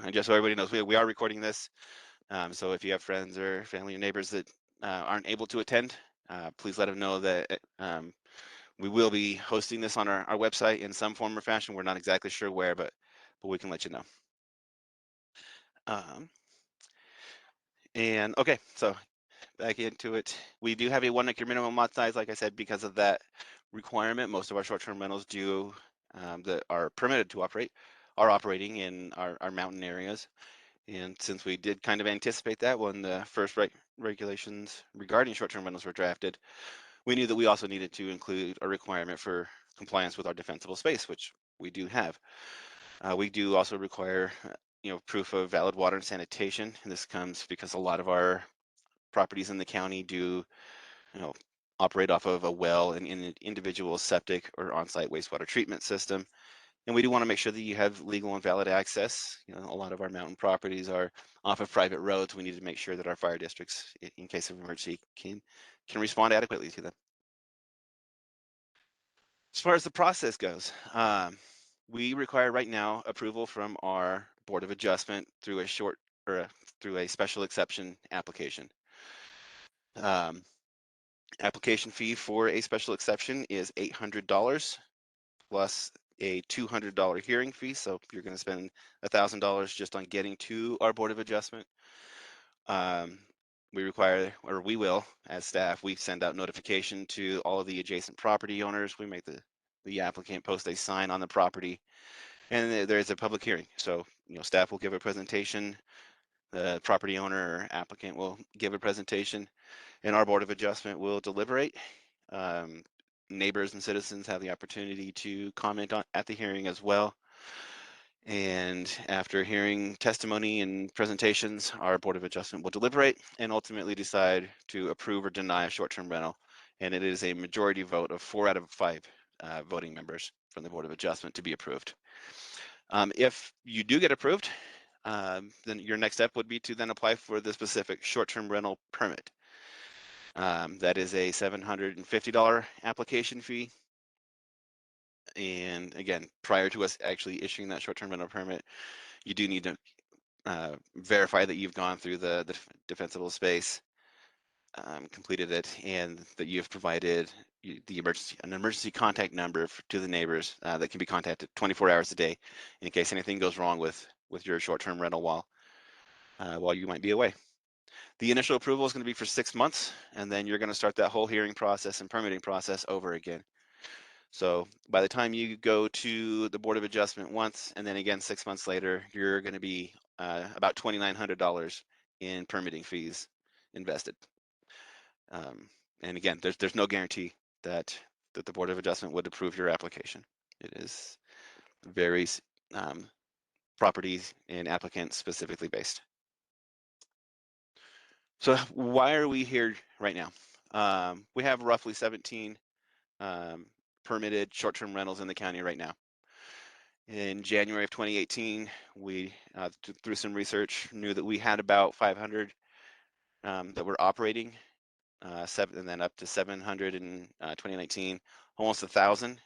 And just so everybody knows, we are recording this. So if you have friends or family or neighbors that aren't able to attend, please let them know that we will be hosting this on our website in some form or fashion. We're not exactly sure where, but we can let you know. And okay, so back into it. We do have a 1 acre minimum lot size, like I said, because of that requirement. Most of our short-term rentals do that are permitted to operate are operating in our mountain areas. And since we did kind of anticipate that when the first regulations regarding short-term rentals were drafted, we knew that we also needed to include a requirement for compliance with our defensible space, which we do have. We do also require, proof of valid water and sanitation. And this comes because a lot of our properties in the county do, operate off of a well and in an individual septic or on-site wastewater treatment system. And we do want to make sure that you have legal and valid access. A lot of our mountain properties are off of private roads. We need to make sure that our fire districts, in case of emergency, can respond adequately to them. As far as the process goes, we require right now approval from our Board of Adjustment through through a special exception application. Application fee for a special exception is $800 plus a $200 hearing fee. So you're going to spend $1,000 just on getting to our Board of Adjustment. We require, or we will, as staff, we send out notification to all of the adjacent property owners. We make the applicant post a sign on the property, and there is a public hearing. So, staff will give a presentation, the property owner or applicant will give a presentation, and our Board of Adjustment will deliberate. Neighbors and citizens have the opportunity to comment at the hearing as well. And after hearing testimony and presentations, our Board of Adjustment will deliberate and ultimately decide to approve or deny a short-term rental. And it is a majority vote of 4 out of 5 voting members from the Board of Adjustment to be approved. If you do get approved, then your next step would be to then apply for the specific short-term rental permit. That is a $750 application fee. And again, prior to us actually issuing that short-term rental permit, you do need to verify that you've gone through the defensible space, completed it, and that you've provided an emergency contact number to the neighbors that can be contacted 24 hours a day in case anything goes wrong with your short-term rental while you might be away. The initial approval is going to be for 6 months, and then you're going to start that whole hearing process and permitting process over again. So by the time you go to the Board of Adjustment once, and then again 6 months later, you're going to be about $2,900 in permitting fees invested. And again, there's no guarantee that the Board of Adjustment would approve your application. It is very properties and applicant specifically based. So why are we here right now? We have roughly 17 permitted short-term rentals in the county right now. In January of 2018, we, through some research, knew that we had about 500 that were operating, and then up to 700 in 2019, almost 1,000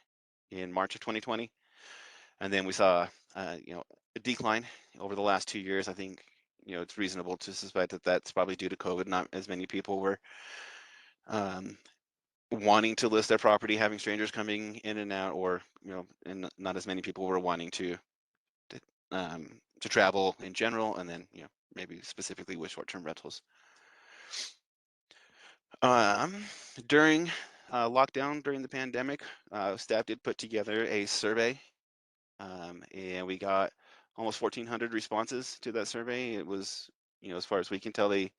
in March of 2020. And then we saw, a decline over the last 2 years. I think, it's reasonable to suspect that that's probably due to COVID. Not as many people were wanting to list their property, having strangers coming in and out, or and not as many people were wanting to travel in general, and then maybe specifically with short-term rentals. During lockdown, during the pandemic, staff did put together a survey, and we got almost 1,400 responses to that survey. It was, as far as we can tell, a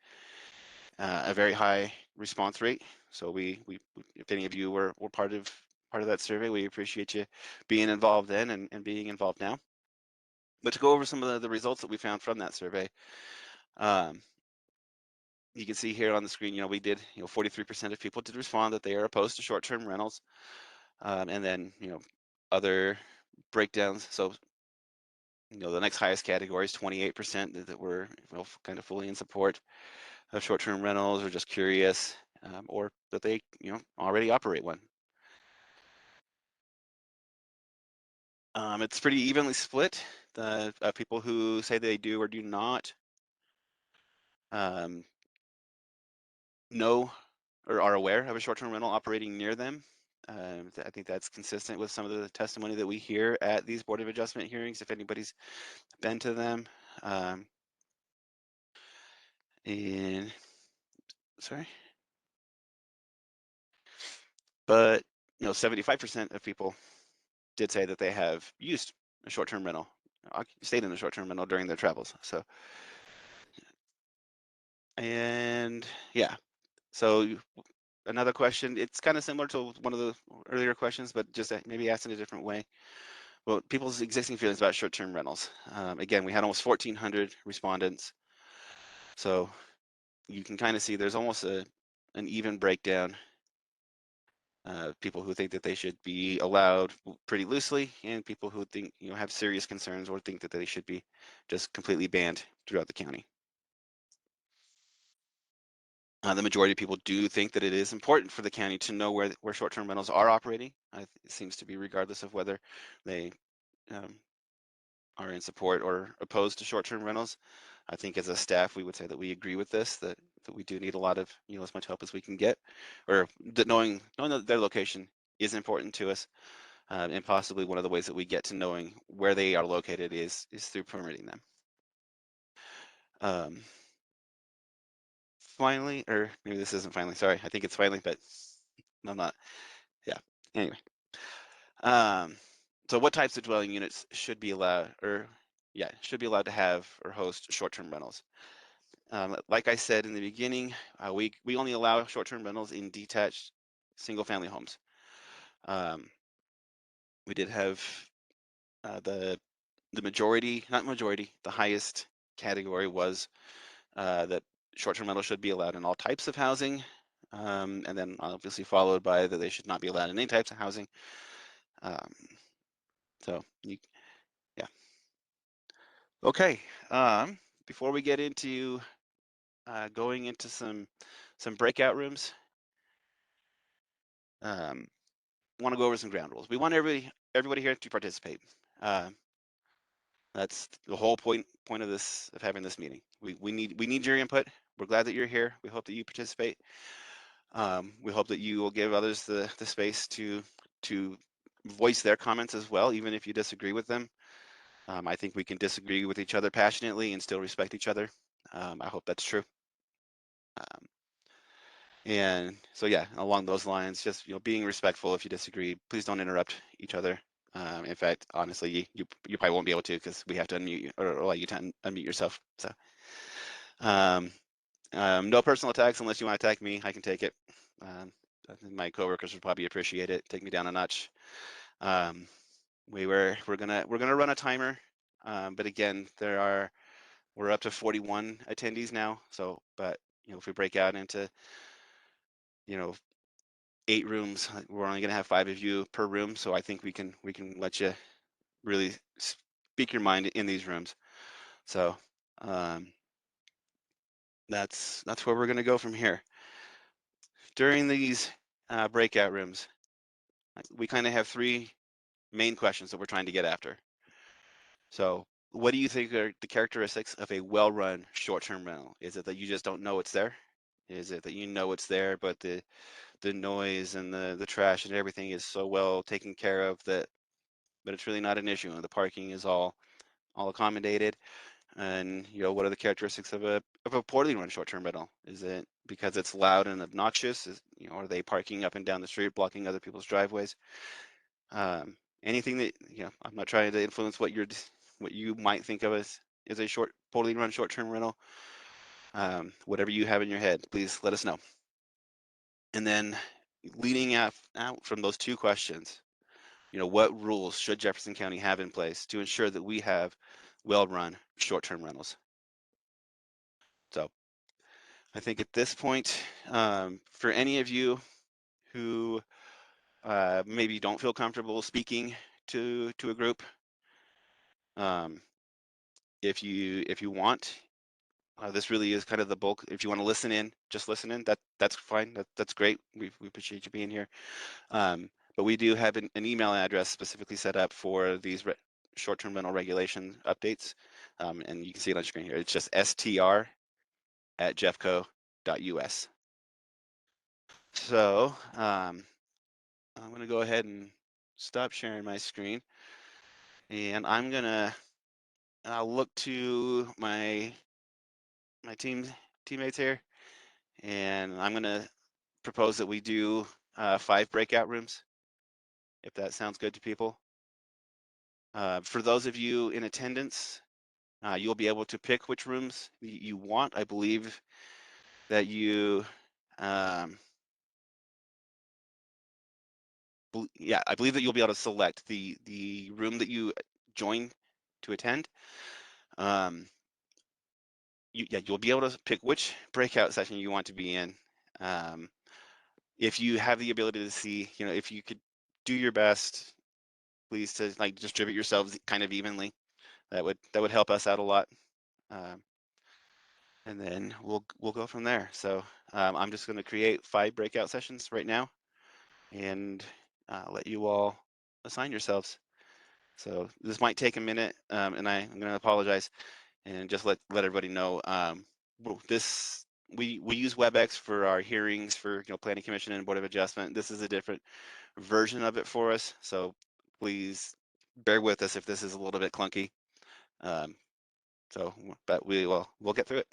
very high response rate. So we if any of you were part of that survey, we appreciate you being involved then and being involved now. But to go over some of the results that we found from that survey, you can see here on the screen, we did, 43% of people did respond that they are opposed to short-term rentals. And then, other breakdowns. So, the next highest category is 28% that were kind of fully in support of short-term rentals, or just curious, or that they, already operate one. It's pretty evenly split the people who say they do or do not um, know or are aware of a short-term rental operating near them. I think that's consistent with some of the testimony that we hear at these Board of Adjustment hearings, if anybody's been to them. And sorry, but 75% of people did say that they have used a short-term rental, stayed in a short-term rental during their travels. So, and yeah, so another question, it's kind of similar to one of the earlier questions, but just maybe asked in a different way. Well, people's existing feelings about short-term rentals. Again, we had almost 1,400 respondents. So you can kind of see there's almost an even breakdown. People who think that they should be allowed pretty loosely, and people who think, have serious concerns or think that they should be just completely banned throughout the county. The majority of people do think that it is important for the county to know where short-term rentals are operating. It seems to be regardless of whether they are in support or opposed to short-term rentals. I think as a staff, we would say that we agree with this, that we do need a lot of, as much help as we can get, or that knowing that their location is important to us. And possibly one of the ways that we get to knowing where they are located is through permitting them. Finally, or maybe this isn't finally, sorry, I think it's finally, but I'm not, yeah, anyway. So what types of dwelling units should be allowed, should be allowed to have or host short-term rentals? Like I said in the beginning, we only allow short-term rentals in detached single-family homes. We did have the majority, not majority, the highest category was that short-term rental should be allowed in all types of housing, and then obviously followed by that they should not be allowed in any types of housing. So yeah. Okay. Before we get into going into some breakout rooms, want to go over some ground rules. We want everybody here to participate. That's the whole point of having this meeting. We need your input. We're glad that you're here. We hope that you participate. We hope that you will give others the space to voice their comments as well, even if you disagree with them. I think we can disagree with each other passionately and still respect each other. I hope that's true. And so, yeah, along those lines, just being respectful. If you disagree, please don't interrupt each other. In fact, honestly, you probably won't be able to, because we have to unmute you or allow you to unmute yourself. So, no personal attacks unless you want to attack me. I can take it. I think my coworkers would probably appreciate it. Take me down a notch. We're gonna run a timer, but again, we're up to 41 attendees now. So, but if we break out into 8 rooms, we're only gonna have 5 of you per room. So I think we can let you really speak your mind in these rooms. So that's where we're gonna go from here. During these breakout rooms, we kind of have 3 main questions that we're trying to get after. So what do you think are the characteristics of a well-run short-term rental? Is it that you just don't know it's there? Is it that you know it's there, but the noise and the trash and everything is so well taken care of that, but it's really not an issue, and the parking is all accommodated? And what are the characteristics of a poorly run short-term rental? Is it because it's loud and obnoxious? Are they parking up and down the street, blocking other people's driveways? Anything that I'm not trying to influence what you might think of as a poorly run short-term rental. Whatever you have in your head, please let us know. And then leading out from those 2 questions, what rules should Jefferson County have in place to ensure that we have well-run short-term rentals? So I think at this point, for any of you who maybe don't feel comfortable speaking to a group, if you want, this really is kind of the bulk. If you want to listen in, just listen in. That's fine. That's great. We appreciate you being here. But we do have an email address specifically set up for these short-term rental regulation updates, and you can see it on screen here. It's just str@jeffco.us. So I'm going to go ahead and stop sharing my screen, and I'll look to my teammates here, and I'm going to propose that we do 5 breakout rooms, if that sounds good to people. For those of you in attendance, you'll be able to pick which rooms you want. I believe that you, I believe that you'll be able to select the room that you join to attend. You'll be able to pick which breakout session you want to be in. If you have the ability to see, if you could do your best, please, to like distribute yourselves kind of evenly. That would help us out a lot. And then we'll go from there. So I'm just going to create 5 breakout sessions right now, and let you all assign yourselves. So this might take a minute, and I'm going to apologize and just let everybody know. We use WebEx for our hearings for Planning Commission and Board of Adjustment. This is a different version of it for us, so please bear with us if this is a little bit clunky. But we'll get through it.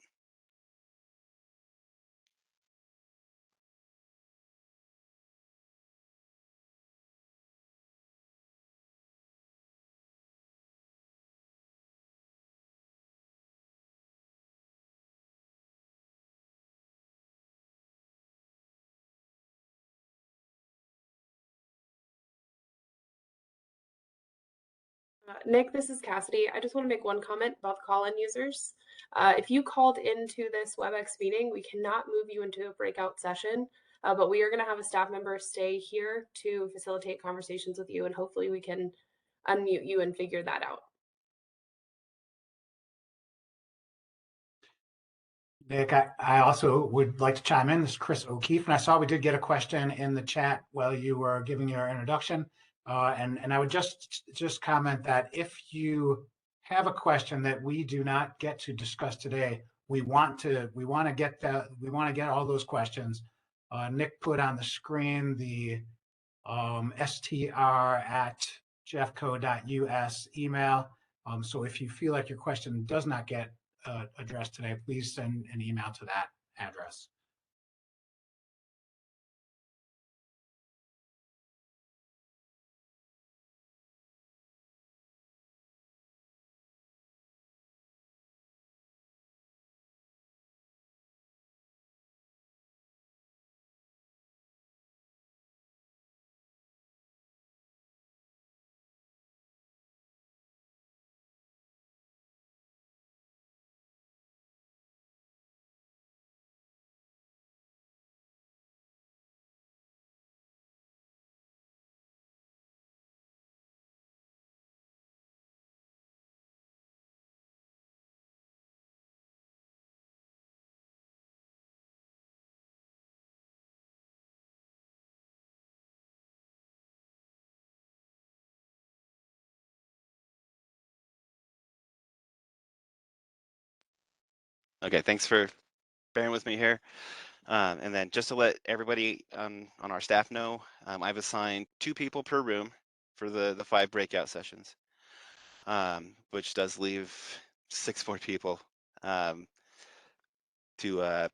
Nick, this is Cassidy. I just want to make one comment about the call-in users. If you called into this WebEx meeting, we cannot move you into a breakout session, but we are going to have a staff member stay here to facilitate conversations with you, and hopefully we can unmute you and figure that out. Nick, I also would like to chime in. This is Chris O'Keefe, and I saw we did get a question in the chat while you were giving your introduction. And I would just comment that if you have a question that we do not get to discuss today, we want to get all those questions. Nick put on the screen the str@jeffco.us email. So if you feel like your question does not get addressed today, please send an email to that address. Okay, thanks for bearing with me here. And then just to let everybody on our staff know, I've assigned 2 people per room for the 5 breakout sessions, which does leave 6 more people. You'll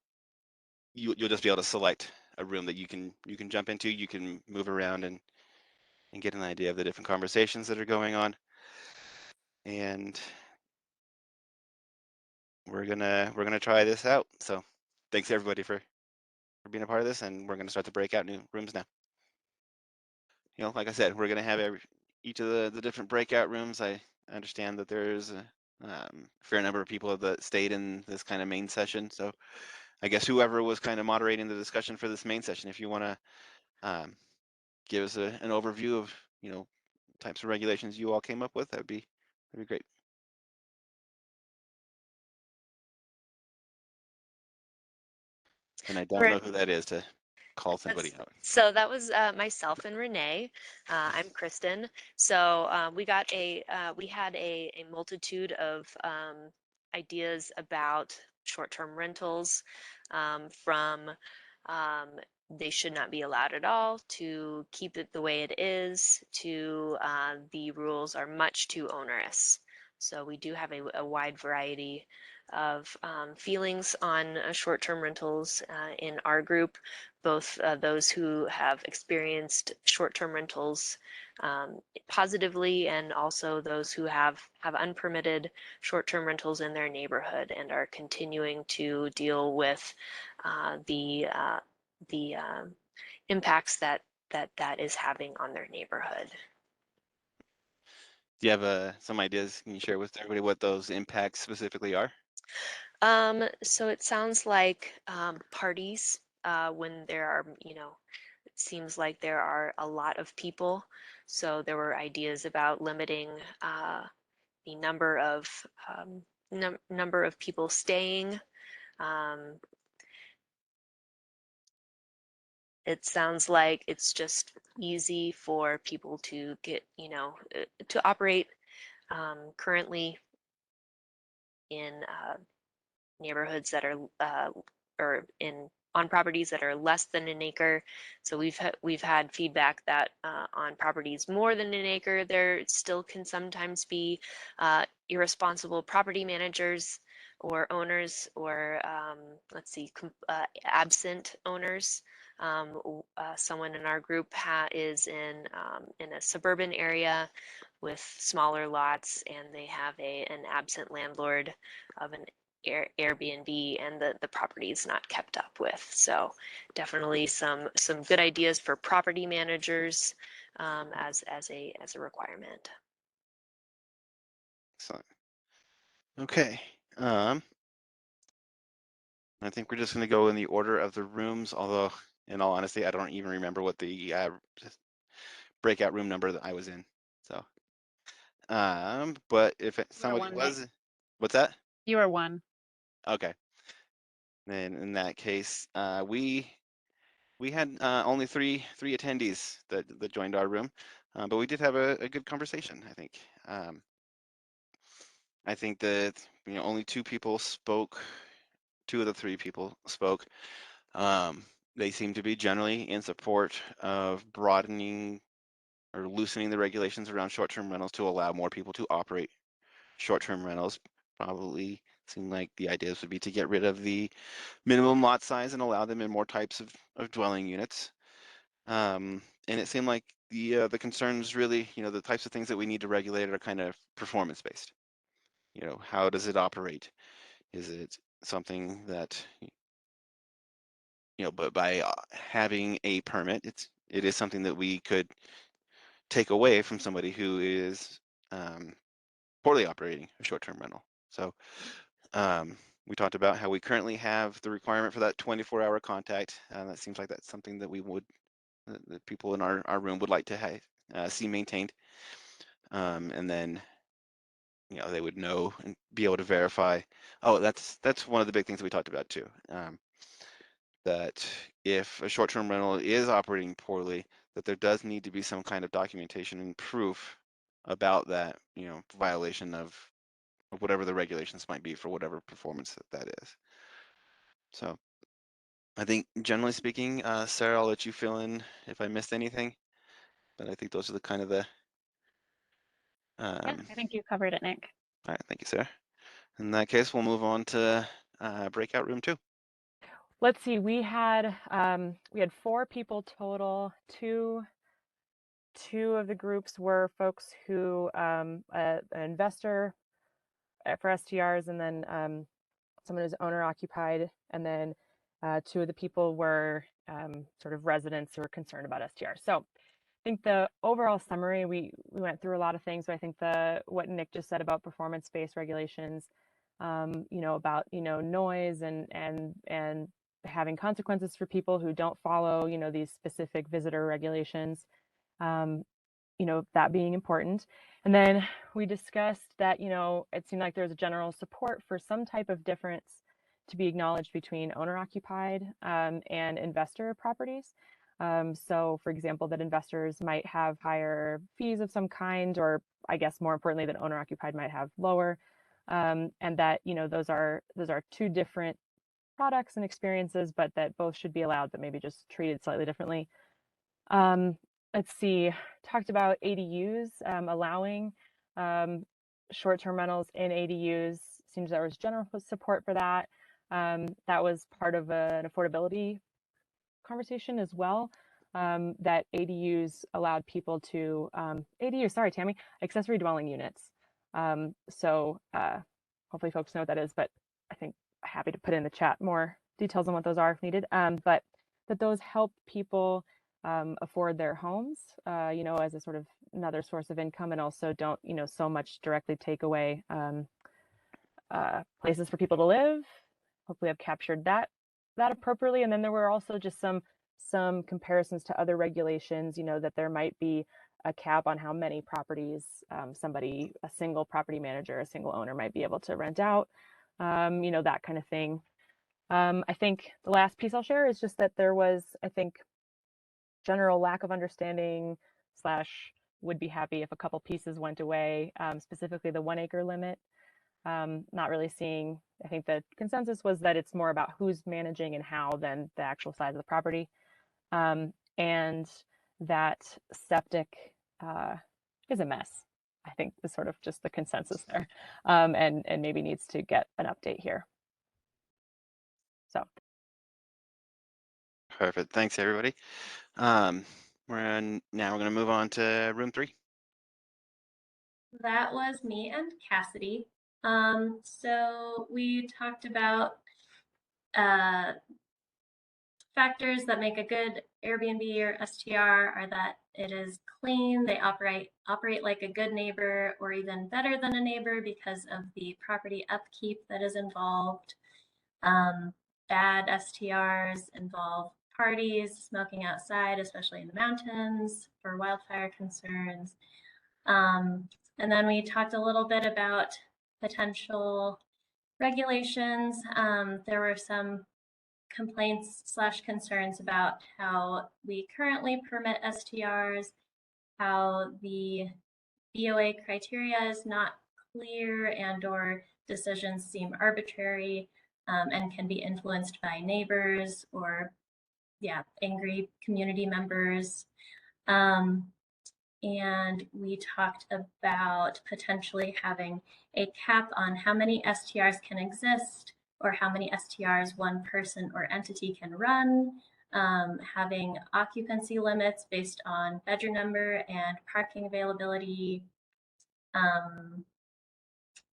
just be able to select a room that you can jump into. You can move around and get an idea of the different conversations that are going on. And we're gonna try this out. So thanks everybody for being a part of this, and we're gonna start to break out new rooms now. Like I said, we're gonna have each of the different breakout rooms. I understand that there's a fair number of people that stayed in this kind of main session. So I guess whoever was kind of moderating the discussion for this main session, if you want to give us an overview of types of regulations you all came up with, that'd be great. And I don't know who that is. call somebody out? So that was myself and Renee. I'm Kristen. So we had a multitude of ideas about short-term rentals, from they should not be allowed at all, to keep it the way it is, to the rules are much too onerous. So we do have a wide variety of feelings on short-term rentals in our group, both those who have experienced short-term rentals positively, and also those who have unpermitted short-term rentals in their neighborhood and are continuing to deal with the impacts that is having on their neighborhood. Do you have some ideas? Can you share with everybody what those impacts specifically are? So it sounds like parties, when there are, it seems like there are a lot of people. So there were ideas about limiting the number of number of people staying. It sounds like it's just easy for people to get, to operate currently in neighborhoods that are or on properties that are less than an acre. So we've had feedback that on properties more than an acre, there still can sometimes be irresponsible property managers or owners, or absent owners. Someone in our group is in a suburban area with smaller lots, and they have an absent landlord of an Airbnb, and the property is not kept up with. So definitely some good ideas for property managers as a requirement. Excellent. Okay. I think we're just going to go in the order of the rooms, although in all honesty, I don't even remember what the breakout room number that I was in. So, but if somebody was, what's that? You are one. Okay. Then in that case, we had only three attendees that joined our room, but we did have a good conversation, I think. I think that only two people spoke. Two of the three people spoke. They seem to be generally in support of broadening or loosening the regulations around short-term rentals to allow more people to operate short-term rentals. Probably seem like the ideas would be to get rid of the minimum lot size and allow them in more types of dwelling units. And it seemed like the concerns really, the types of things that we need to regulate are kind of performance-based. How does it operate? Is it something that, but by having a permit, it is something that we could take away from somebody who is poorly operating a short-term rental. So we talked about how we currently have the requirement for that 24-hour contact. That seems like that's something that the people in our room would like to see maintained. And then, they would know and be able to verify. Oh, that's one of the big things that we talked about too. That if a short-term rental is operating poorly, that there does need to be some kind of documentation and proof about that, violation of whatever the regulations might be for whatever performance that is. So I think generally speaking, Sarah, I'll let you fill in if I missed anything, but I think those are the kind of the. Yeah, I think you covered it, Nick. All right, thank you, Sarah. In that case, we'll move on to breakout room 2. Let's see. We had 4 people total. Two of the groups were folks who an investor for STRs, and then someone who's owner occupied, and then 2 of the people were sort of residents who are concerned about STRs. So I think the overall summary, we went through a lot of things, but I think what Nick just said about performance-based regulations, about noise and having consequences for people who don't follow these specific visitor regulations, that being important. And then we discussed that it seemed like there's a general support for some type of difference to be acknowledged between owner-occupied and investor properties. So, for example, that investors might have higher fees of some kind, or I guess more importantly, that owner-occupied might have lower, and that those are two different products and experiences, but that both should be allowed, but maybe just treated slightly differently. Let's see, talked about ADUs, allowing short-term rentals in ADUs. Seems there was general support for that. That was part of an affordability conversation as well, that ADUs allowed people to, sorry, Tammy, accessory dwelling units. So hopefully folks know what that is, but I think happy to put in the chat more details on what those are if needed. But that those help people afford their homes, as a sort of another source of income, and also don't, so much directly take away places for people to live. Hopefully I've captured that appropriately. And then there were also just some comparisons to other regulations, that there might be a cap on how many properties a single property manager, a single owner might be able to rent out, that kind of thing. I think the last piece I'll share is just that there was, I think, general lack of understanding / would be happy if a couple pieces went away, specifically the 1 acre limit. Not really seeing, I think the consensus was that it's more about who's managing and how than the actual size of the property. And that septic is a mess, I think is sort of just the consensus there, and maybe needs to get an update here. So. Perfect. Thanks, everybody. Now we're going to move on to room 3. That was me and Cassidy. So we talked about factors that make a good Airbnb or STR are that it is clean, they operate like a good neighbor or even better than a neighbor because of the property upkeep that is involved. Bad STRs involve parties, smoking outside, especially in the mountains, for wildfire concerns. And then we talked a little bit about potential regulations. There were some complaints / concerns about how we currently permit STRs, how the BOA criteria is not clear and/or decisions seem arbitrary and can be influenced by neighbors or, angry community members. And we talked about potentially having a cap on how many STRs can exist or how many STRs one person or entity can run, having occupancy limits based on bedroom number and parking availability.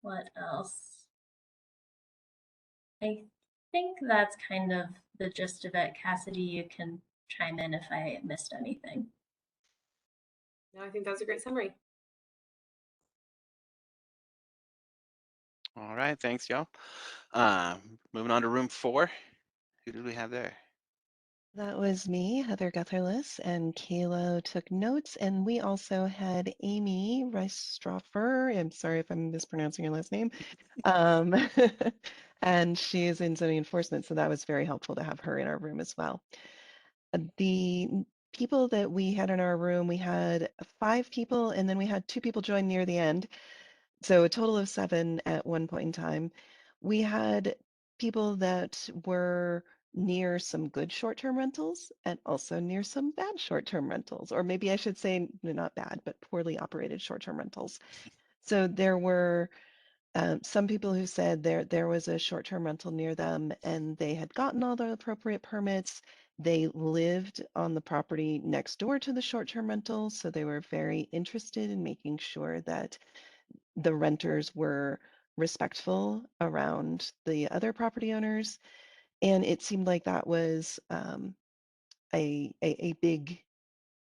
What else? I think that's kind of the gist of it. Cassidy, you can chime in if I missed anything. No, I think that was a great summary. All right. Thanks, y'all. Moving on to room 4. Who did we have there? That was me, Heather Gutherless, and Kayla took notes. And we also had Amy Reistroffer. I'm sorry if I'm mispronouncing your last name. And she is in zoning enforcement, so that was very helpful to have her in our room as well. The people that we had in our room, we had 5 people, and then we had 2 people join near the end. So a total of 7 at one point in time. We had people that were near some good short-term rentals and also near some bad short-term rentals, or maybe I should say not bad, but poorly operated short-term rentals. So there were some people who said there was a short-term rental near them and they had gotten all the appropriate permits. They lived on the property next door to the short-term rental, so they were very interested in making sure that the renters were respectful around the other property owners. And it seemed like that was a big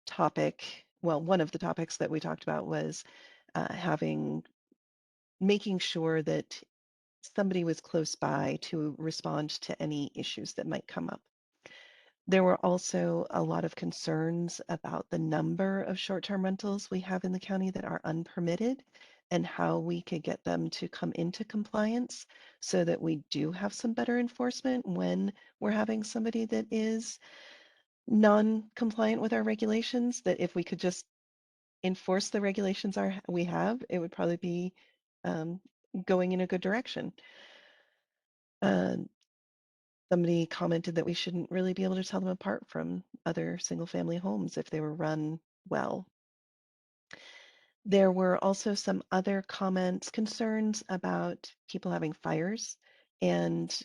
topic. Well, one of the topics that we talked about was making sure that somebody was close by to respond to any issues that might come up. There were also a lot of concerns about the number of short-term rentals we have in the county that are unpermitted. and how we could get them to come into compliance so that we do have some better enforcement when we're having somebody that is non-compliant with our regulations, that if we could just enforce the regulations we have, it would probably be going in a good direction. Somebody commented that we shouldn't really be able to tell them apart from other single-family homes if they were run well. There were also some other comments, concerns about people having fires, and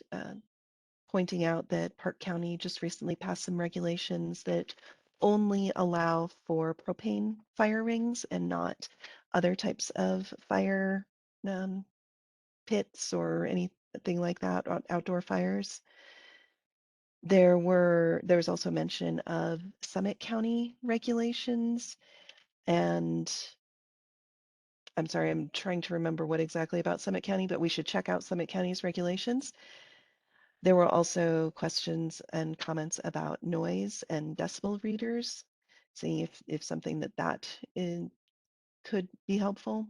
pointing out that Park County just recently passed some regulations that only allow for propane fire rings and not other types of fire pits or anything like that, outdoor fires. There was also mention of Summit County regulations, and I'm sorry, I'm trying to remember what exactly about Summit County, but we should check out Summit County's regulations. There were also questions and comments about noise and decibel readers, seeing if something that could be helpful.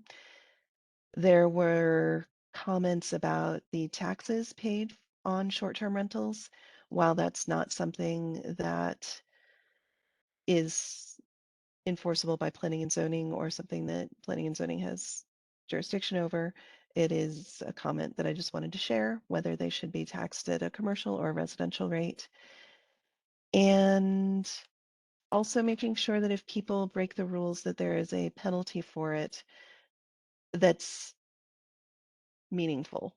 There were comments about the taxes paid on short-term rentals. While that's not something that is enforceable by planning and zoning or something that planning and zoning has jurisdiction over, it is a comment that I just wanted to share, whether they should be taxed at a commercial or residential rate. And also making sure that if people break the rules, that there is a penalty for it that's meaningful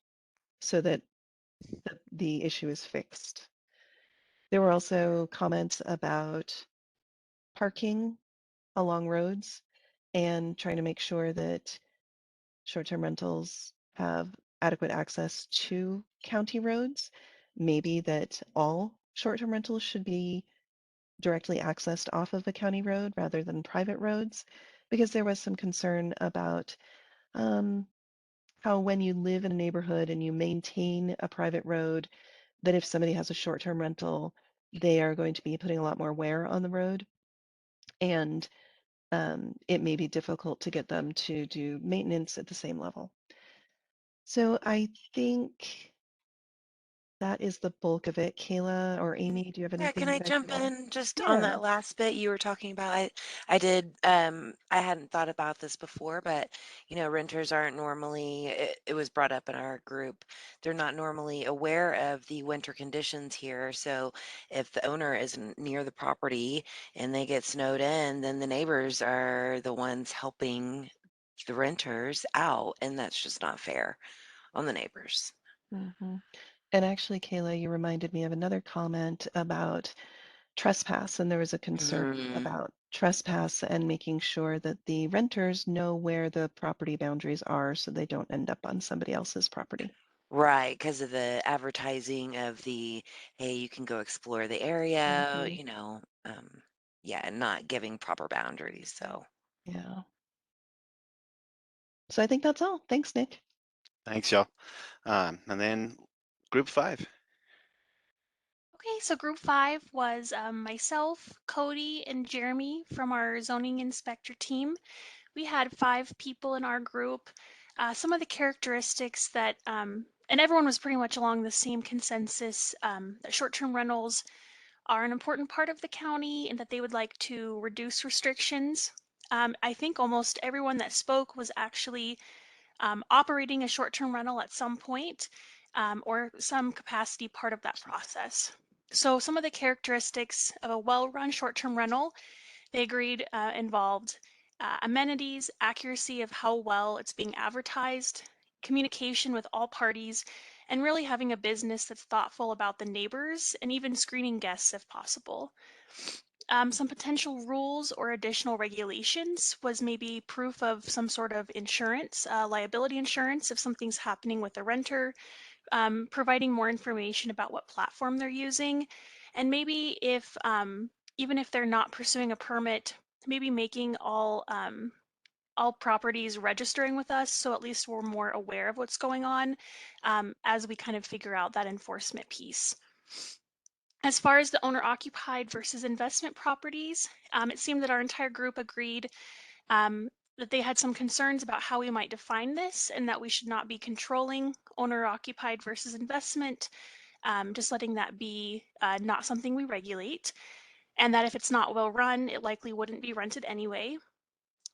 so that the issue is fixed. There were also comments about parking along roads and trying to make sure that short-term rentals have adequate access to county roads. Maybe that all short-term rentals should be directly accessed off of a county road rather than private roads, because there was some concern about how when you live in a neighborhood and you maintain a private road, that if somebody has a short-term rental, they are going to be putting a lot more wear on the road. And it may be difficult to get them to do maintenance at the same level. So I think that is the bulk of it. Kayla or Amy, do you have Yeah, anything can I that I jump forgot? in just on Yeah. that last bit you were talking about? I did, I hadn't thought about this before, but renters aren't normally, it was brought up in our group, they're not normally aware of the winter conditions here. So if the owner isn't near the property and they get snowed in, then the neighbors are the ones helping the renters out, and that's just not fair on the neighbors. Mhm. And actually, Kayla, you reminded me of another comment about trespass, and there was a concern Mhm. about trespass and making sure that the renters know where the property boundaries are so they don't end up on somebody else's property. Right, because of the advertising of the, hey, you can go explore the area, Mhm. yeah, and not giving proper boundaries. So, Yeah. So I think that's all. Thanks, Nick. Thanks, y'all. And then group 5. Okay, so group 5 was myself, Cody, and Jeremy from our zoning inspector team. We had 5 people in our group. Some of the characteristics that, and everyone was pretty much along the same consensus, that short-term rentals are an important part of the county and that they would like to reduce restrictions. I think almost everyone that spoke was actually operating a short-term rental at some point, or some capacity part of that process. So some of the characteristics of a well-run short-term rental, they agreed involved amenities, accuracy of how well it's being advertised, communication with all parties, and really having a business that's thoughtful about the neighbors and even screening guests if possible. Some potential rules or additional regulations was maybe proof of some sort of insurance, liability insurance if something's happening with the renter, providing more information about what platform they're using, and maybe if even if they're not pursuing a permit, maybe making all properties registering with us, so at least we're more aware of what's going on as we kind of figure out that enforcement piece. As far as the owner occupied versus investment properties, it seemed that our entire group agreed that they had some concerns about how we might define this and that we should not be controlling owner occupied versus investment, just letting that be not something we regulate, and that if it's not well run, it likely wouldn't be rented anyway.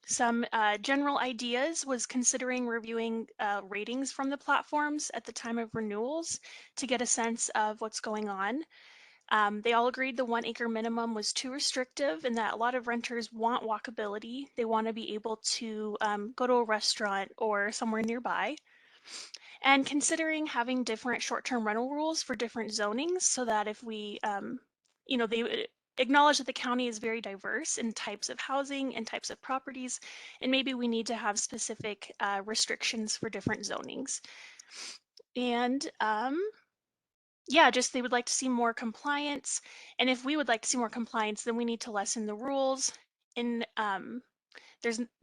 Some general ideas was considering reviewing ratings from the platforms at the time of renewals to get a sense of what's going on. They all agreed the 1 acre minimum was too restrictive and that a lot of renters want walkability. They want to be able to go to a restaurant or somewhere nearby. And considering having different short-term rental rules for different zonings so that if we, they acknowledge that the county is very diverse in types of housing and types of properties, and maybe we need to have specific restrictions for different zonings. And yeah, just they would like to see more compliance. And if we would like to see more compliance, then we need to lessen the rules. And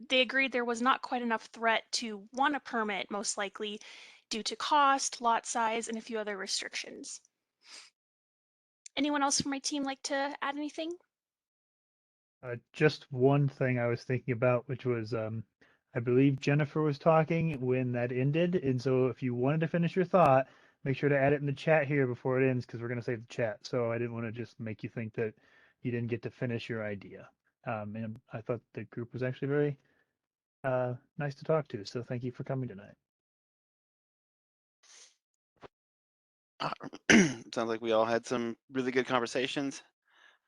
they agreed there was not quite enough threat to want a permit, most likely due to cost, lot size, and a few other restrictions. Anyone else from my team like to add anything? Just one thing I was thinking about, which was I believe Jennifer was talking when that ended. And so if you wanted to finish your thought, make sure to add it in the chat here before it ends, because we're going to save the chat. So I didn't want to just make you think that you didn't get to finish your idea. And I thought the group was actually very nice to talk to. So thank you for coming tonight. Sounds like we all had some really good conversations.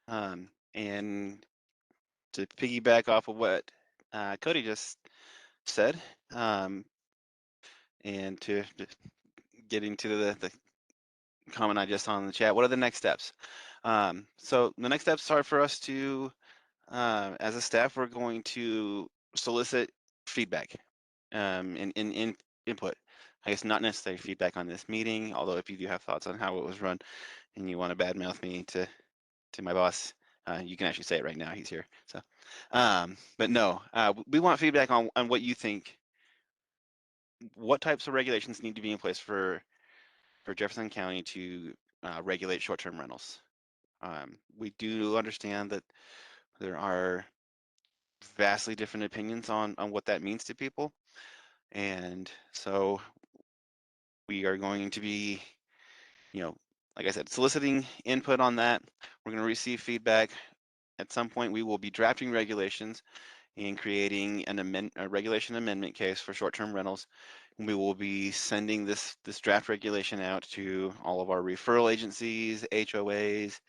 And to piggyback off of what Cody just said, and to get into the comment I just saw in the chat, what are the next steps? So the next steps are for us to, as a staff, we're going to solicit feedback and input. I guess not necessarily feedback on this meeting, although if you do have thoughts on how it was run and you want to badmouth me to my boss, you can actually say it right now. He's here. So, but no, we want feedback on what you think. What types of regulations need to be in place for Jefferson County to regulate short-term rentals? We do understand that there are vastly different opinions on what that means to people, and so we are going to be, like I said, soliciting input on that. We're going to receive feedback. At some point, we will be drafting regulations and creating a regulation amendment case for short-term rentals. We will be sending this draft regulation out to all of our referral agencies, HOAs,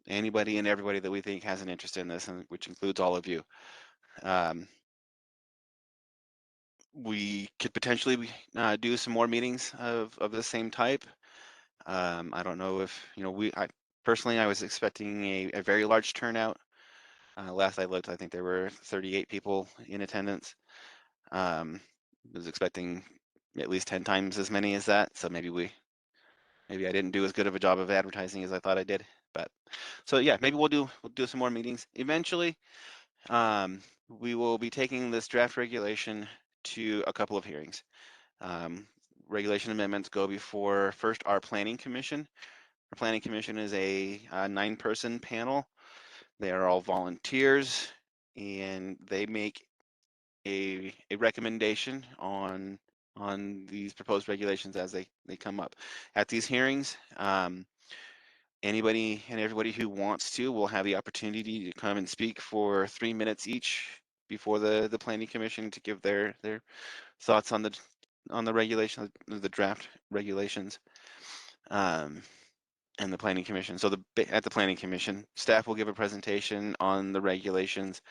anybody and everybody that we think has an interest in this, and which includes all of you. We could potentially do some more meetings of the same type. I don't know if, personally, I was expecting a very large turnout. Last I looked, I think there were 38 people in attendance. Was expecting at least 10 times as many as that. So maybe I didn't do as good of a job of advertising as I thought I did. But so yeah, maybe we'll do some more meetings eventually. We will be taking this draft regulation to a couple of hearings. Regulation amendments go before first our planning commission. Our planning commission is a 9-person panel. They are all volunteers, and they make a recommendation on these proposed regulations as they come up. At these hearings, anybody and everybody who wants to will have the opportunity to come and speak for 3 minutes each before the planning commission to give their thoughts on the regulation, the draft regulations, and the planning commission. So at the planning commission, staff will give a presentation on the regulations,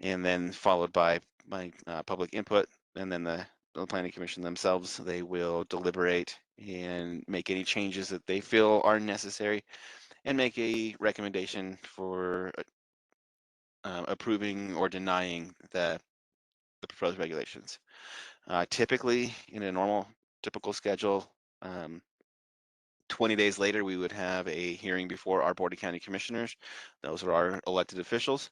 and then followed by public input, and then the planning commission themselves, they will deliberate and make any changes that they feel are necessary and make a recommendation for approving or denying the proposed regulations. Typically, in a typical schedule, 20 days later, we would have a hearing before our Board of County Commissioners. Those are our elected officials.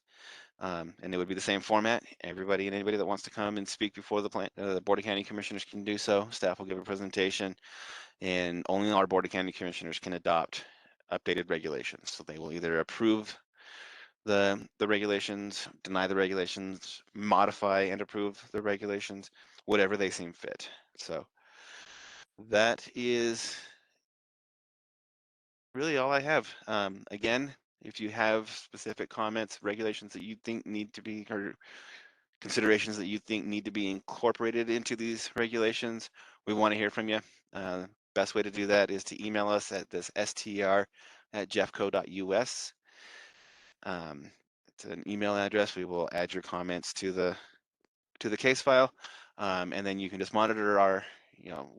And it would be the same format. Everybody and anybody that wants to come and speak before the Board of County Commissioners can do so. Staff will give a presentation, and only our Board of County Commissioners can adopt updated regulations. So they will either approve the regulations, deny the regulations, modify and approve the regulations, whatever they seem fit. So that is really all I have. Again, if you have specific comments, regulations that you think need to be, or considerations that you think need to be incorporated into these regulations, we want to hear from you. Best way to do that is to email us at this str@jeffco.us. It's an email address. We will add your comments to the case file, and then you can just monitor our,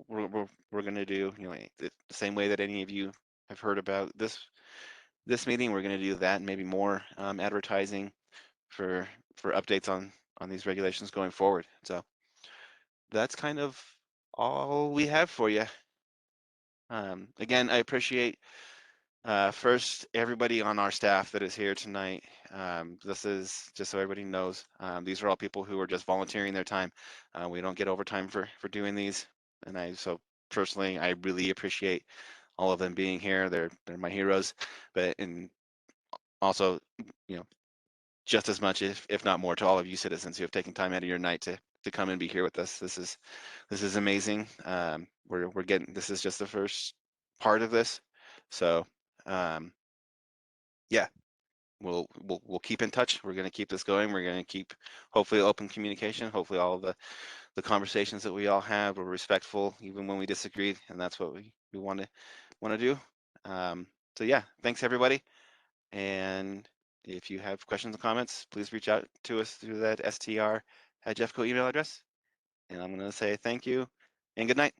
we're going to do, the same way that any of you have heard about this meeting. We're going to do that, and maybe more advertising for updates on these regulations going forward. So that's kind of all we have for you. Again, I appreciate first everybody on our staff that is here tonight. This is just so everybody knows, these are all people who are just volunteering their time. We don't get overtime for doing these, and so personally I really appreciate all of them being here. They're my heroes, but and also, just as much, if not more, to all of you citizens who have taken time out of your night to come and be here with us. This is amazing. We're getting, this is just the first part of this, so yeah, we'll keep in touch. We're going to keep this going. We're going to keep hopefully open communication. Hopefully all the conversations that we all have are respectful, even when we disagree, and that's what we want to do. So yeah, thanks everybody, and if you have questions and comments, please reach out to us through that str@jeffco email address. And I'm going to say thank you and good night.